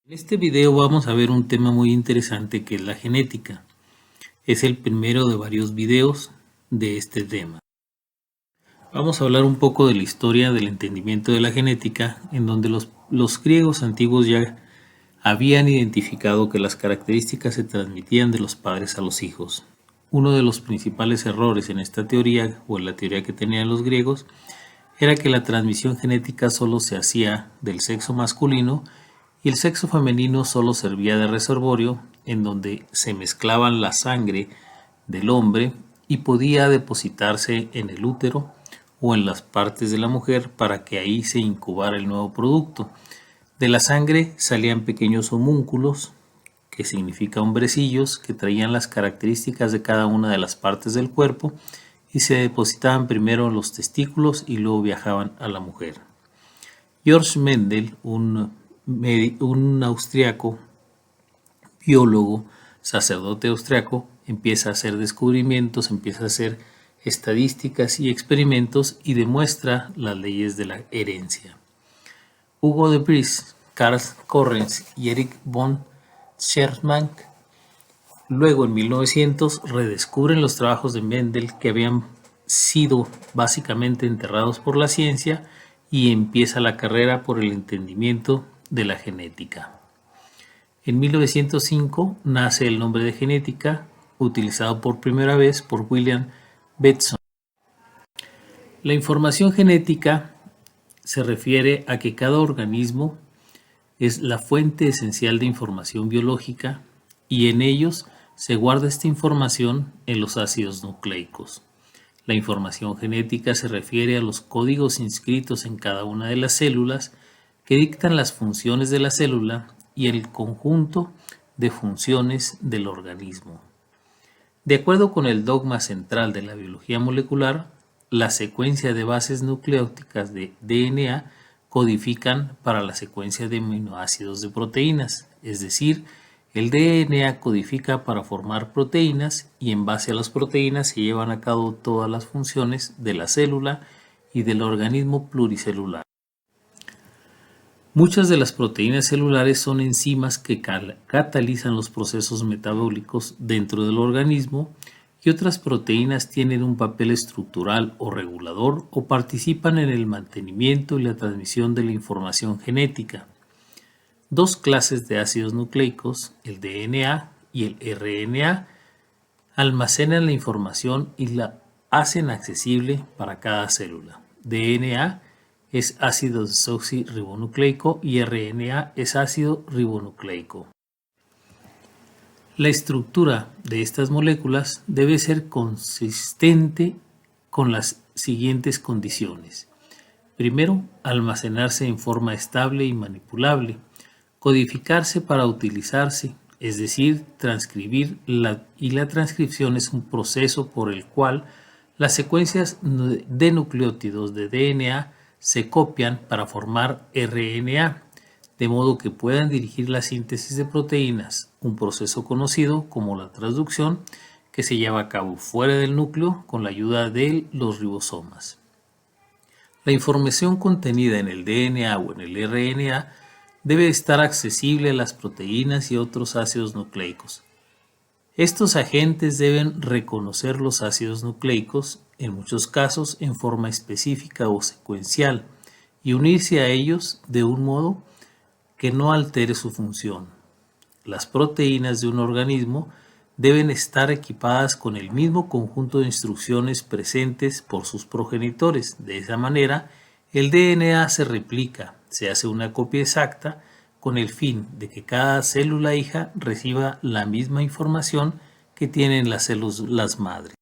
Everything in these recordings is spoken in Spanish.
En este video vamos a ver un tema muy interesante que es la genética. Es el primero de varios videos de este tema. Vamos a hablar un poco de la historia del entendimiento de la genética, en donde los griegos antiguos ya habían identificado que las características se transmitían de los padres a los hijos. Uno de los principales errores en esta teoría, o en la teoría que tenían los griegos, era que la transmisión genética solo se hacía del sexo masculino y el sexo femenino solo servía de reservorio en donde se mezclaban la sangre del hombre y podía depositarse en el útero o en las partes de la mujer para que ahí se incubara el nuevo producto. De la sangre salían pequeños homúnculos, que significa hombrecillos, que traían las características de cada una de las partes del cuerpo y se depositaban primero en los testículos y luego viajaban a la mujer. Georg Mendel, un austriaco, biólogo, sacerdote austriaco, empieza a hacer descubrimientos, empieza a hacer estadísticas y experimentos y demuestra las leyes de la herencia. Hugo de Vries, Karl Correns y Erich von Schermany luego en 1900 redescubren los trabajos de Mendel que habían sido básicamente enterrados por la ciencia y empieza la carrera por el entendimiento de la genética. En 1905 nace el nombre de genética, utilizado por primera vez por William Bateson. La información genética se refiere a que cada organismo es la fuente esencial de información biológica y en ellos se guarda esta información en los ácidos nucleicos. La información genética se refiere a los códigos inscritos en cada una de las células que dictan las funciones de la célula y el conjunto de funciones del organismo. De acuerdo con el dogma central de la biología molecular, la secuencia de bases nucleóticas de DNA codifican para la secuencia de aminoácidos de proteínas, es decir, el DNA codifica para formar proteínas y en base a las proteínas se llevan a cabo todas las funciones de la célula y del organismo pluricelular. Muchas de las proteínas celulares son enzimas que catalizan los procesos metabólicos dentro del organismo y otras proteínas tienen un papel estructural o regulador o participan en el mantenimiento y la transmisión de la información genética. Dos clases de ácidos nucleicos, el DNA y el RNA, almacenan la información y la hacen accesible para cada célula. DNA es ácido desoxirribonucleico y RNA es ácido ribonucleico. La estructura de estas moléculas debe ser consistente con las siguientes condiciones. Primero, almacenarse en forma estable y manipulable. Codificarse para utilizarse, es decir, transcribir y la transcripción es un proceso por el cual las secuencias de nucleótidos de DNA se copian para formar RNA, de modo que puedan dirigir la síntesis de proteínas, un proceso conocido como la transducción que se lleva a cabo fuera del núcleo con la ayuda de los ribosomas. La información contenida en el DNA o en el RNA debe estar accesible a las proteínas y otros ácidos nucleicos. Estos agentes deben reconocer los ácidos nucleicos, en muchos casos en forma específica o secuencial, y unirse a ellos de un modo que no altere su función. Las proteínas de un organismo deben estar equipadas con el mismo conjunto de instrucciones presentes por sus progenitores. De esa manera, el DNA se replica, se hace una copia exacta con el fin de que cada célula hija reciba la misma información que tienen las células madre.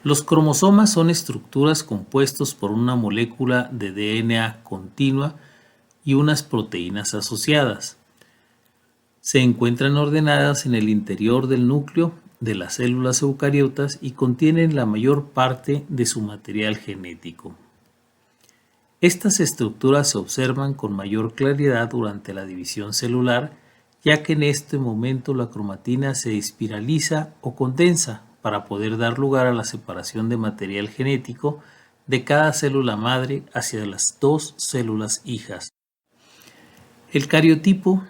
Los cromosomas son estructuras compuestos por una molécula de DNA continua y unas proteínas asociadas. Se encuentran ordenadas en el interior del núcleo de las células eucariotas y contienen la mayor parte de su material genético. Estas estructuras se observan con mayor claridad durante la división celular, ya que en este momento la cromatina se espiraliza o condensa para poder dar lugar a la separación de material genético de cada célula madre hacia las dos células hijas. El cariotipo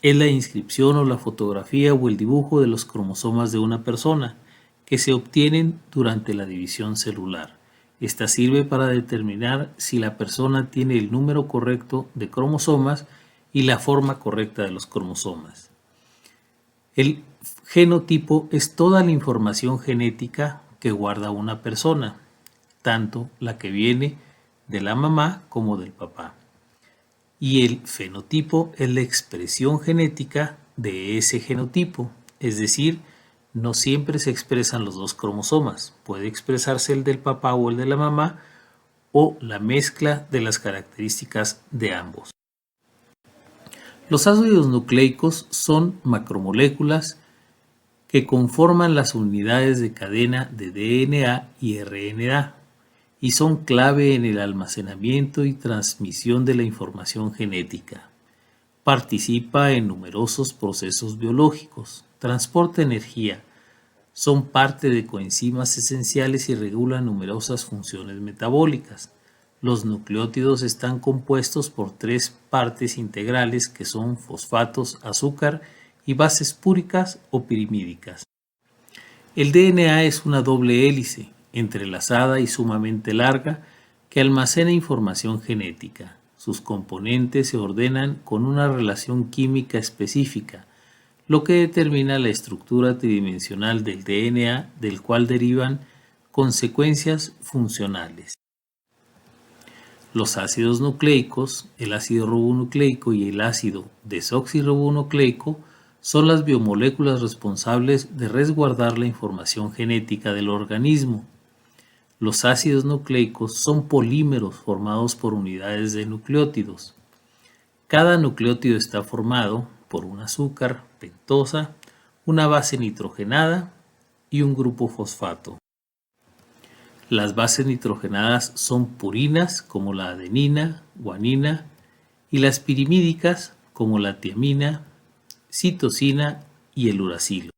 es la inscripción o la fotografía o el dibujo de los cromosomas de una persona que se obtienen durante la división celular. Esta sirve para determinar si la persona tiene el número correcto de cromosomas y la forma correcta de los cromosomas. El genotipo es toda la información genética que guarda una persona, tanto la que viene de la mamá como del papá. Y el fenotipo es la expresión genética de ese genotipo, es decir, no siempre se expresan los dos cromosomas, puede expresarse el del papá o el de la mamá o la mezcla de las características de ambos. Los ácidos nucleicos son macromoléculas que conforman las unidades de cadena de DNA y RNA y son clave en el almacenamiento y transmisión de la información genética. Participa en numerosos procesos biológicos, transporta energía, son parte de coenzimas esenciales y regulan numerosas funciones metabólicas. Los nucleótidos están compuestos por 3 partes integrales que son fosfatos, azúcar y bases púricas o pirimídicas. El DNA es una doble hélice, entrelazada y sumamente larga, que almacena información genética. Sus componentes se ordenan con una relación química específica, lo que determina la estructura tridimensional del DNA, del cual derivan consecuencias funcionales. Los ácidos nucleicos, el ácido ribonucleico y el ácido desoxirribonucleico, son las biomoléculas responsables de resguardar la información genética del organismo. Los ácidos nucleicos son polímeros formados por unidades de nucleótidos. Cada nucleótido está formado por un azúcar, pentosa, una base nitrogenada y un grupo fosfato. Las bases nitrogenadas son purinas como la adenina, guanina y las pirimídicas como la tiamina, citosina y el uracilo.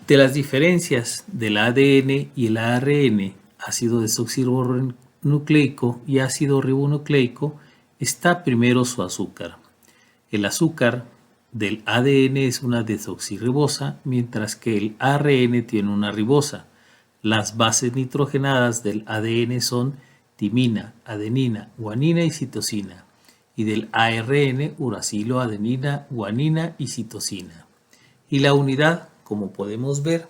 De las diferencias del ADN y el ARN, ácido desoxirribonucleico y ácido ribonucleico, está primero su azúcar. El azúcar del ADN es una desoxirribosa, mientras que el ARN tiene una ribosa. Las bases nitrogenadas del ADN son timina, adenina, guanina y citosina, y del ARN uracilo, adenina, guanina y citosina. Y la unidad, como podemos ver,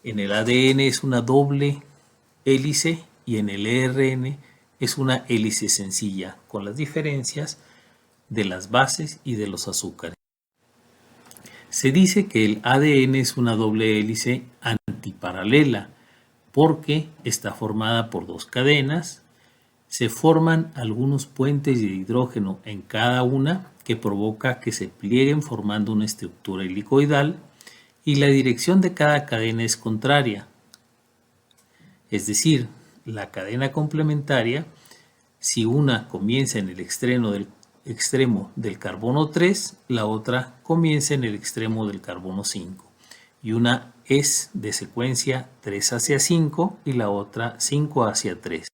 en el ADN es una doble hélice y en el ARN es una hélice sencilla, con las diferencias de las bases y de los azúcares. Se dice que el ADN es una doble hélice antiparalela porque está formada por 2 cadenas, se forman algunos puentes de hidrógeno en cada una que provoca que se plieguen formando una estructura helicoidal y la dirección de cada cadena es contraria. Es decir, la cadena complementaria, si una comienza en el extremo del carbono 3, la otra comienza en el extremo del carbono 5. Y una es de secuencia 3 hacia 5 y la otra 5 hacia 3.